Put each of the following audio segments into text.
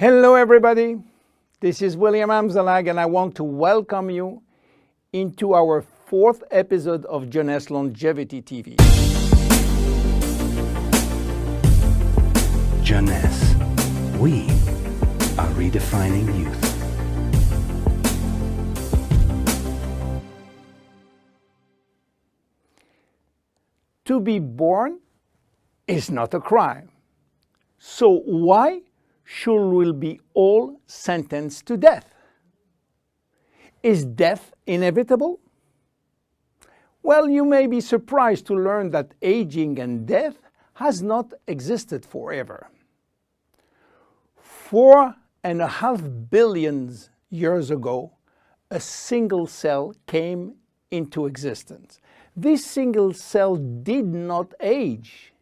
Hello everybody, this is William Amzalag and I want to welcome you into our fourth episode of Jeunesse Longevity TV. Jeunesse, we are redefining youth. To be born is not a crime. So why should we be all sentenced to death? Is death inevitable? Well, you may be surprised to learn that aging and death has not existed forever. 4.5 billion years ago, a single cell came into existence. This single cell did not age.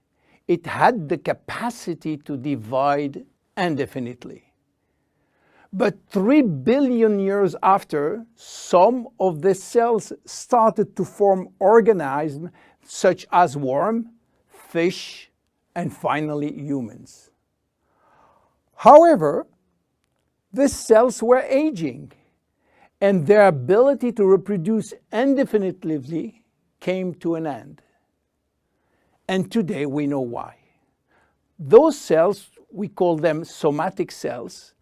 It had the capacity to divide indefinitely. But 3 billion years after, some of the cells started to form organisms such as worms, fish, and finally humans. However, these cells were aging, and their ability to reproduce indefinitely came to an end. And today we know why. Those cells, we call them somatic cells,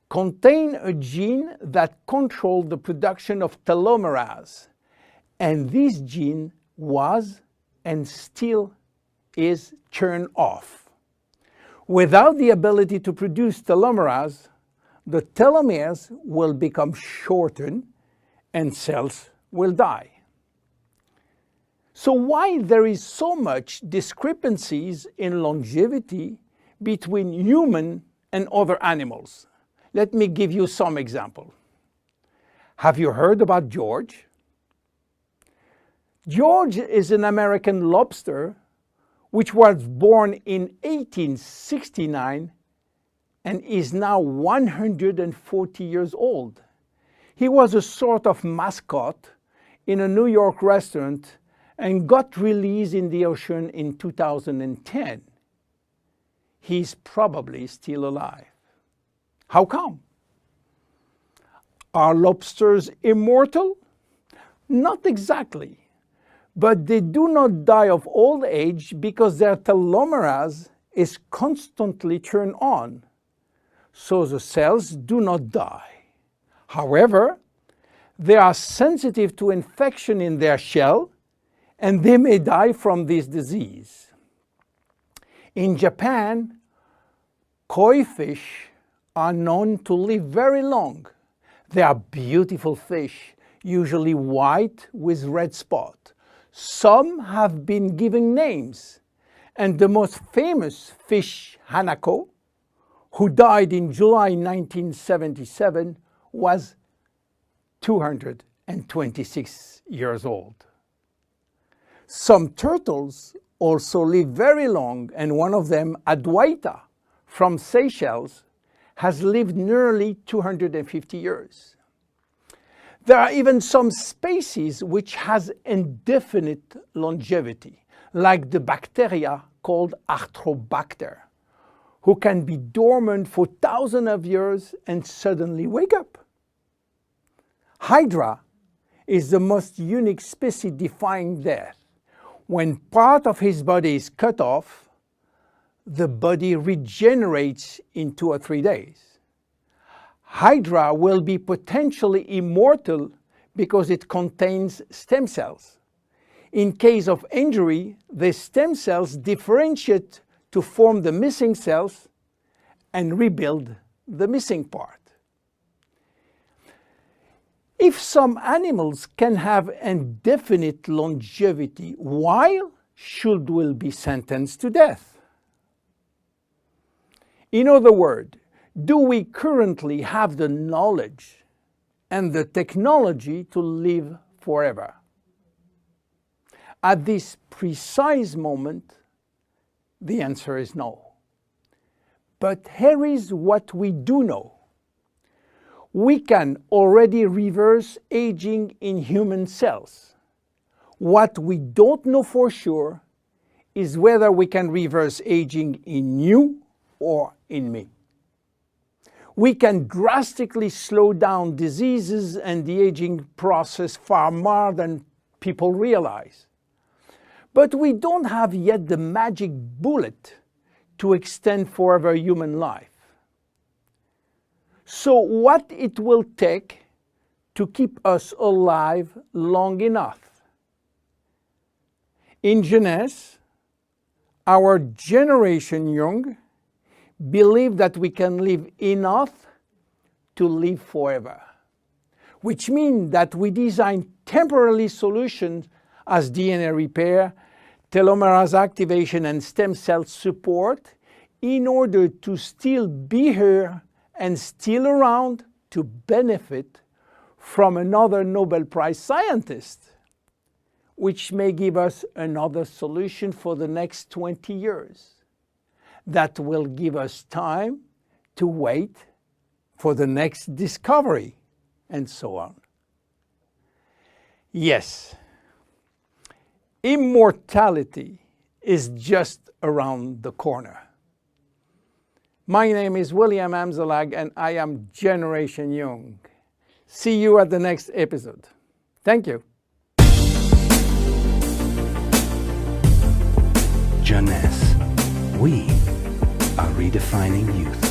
contain a gene that controls the production of telomerase. And this gene was and still is turned off. Without the ability to produce telomerase, the telomeres will become shortened and cells will die. So why there is so much discrepancies in longevity between human and other animals? Let me give you some example. Have you heard about George? George is an American lobster which was born in 1869 and is now 140 years old. He was a sort of mascot in a New York restaurant and got released in the ocean in 2010. He's probably still alive. How come? Are lobsters immortal? Not exactly, but they do not die of old age because their telomerase is constantly turned on, so the cells do not die. However, they are sensitive to infection in their shell, and they may die from this disease. In Japan, koi fish are known to live very long. They are beautiful fish, usually white with red spot. Some have been given names, and the most famous fish, Hanako, who died in July 1977, was 226 years old. Some turtles also live very long, and one of them, Adwaita, from Seychelles, has lived nearly 250 years. There are even some species which has indefinite longevity, like the bacteria called Arthrobacter, who can be dormant for thousands of years and suddenly wake up. Hydra is the most unique species defying death. When part of his body is cut off, the body regenerates in 2 or 3 days. Hydra will be potentially immortal because it contains stem cells. In case of injury, the stem cells differentiate to form the missing cells and rebuild the missing part. If some animals can have indefinite longevity, why should we be sentenced to death? In other words, do we currently have the knowledge and the technology to live forever? At this precise moment, the answer is no. But here is what we do know. We can already reverse aging in human cells. What we don't know for sure is whether we can reverse aging in you or in me. We can drastically slow down diseases and the aging process far more than people realize. But we don't have yet the magic bullet to extend forever human life. So what it will take to keep us alive long enough? In jeunesse, our generation young believe that we can live enough to live forever, which means that we design temporary solutions as DNA repair, telomerase activation, and stem cell support in order to still be here and still around to benefit from another Nobel Prize scientist, which may give us another solution for the next 20 years. That will give us time to wait for the next discovery, and so on. Yes, immortality is just around the corner. My name is William Amzalag, and I am Generation Young. See you at the next episode. Thank you. Jeunesse. We are redefining youth.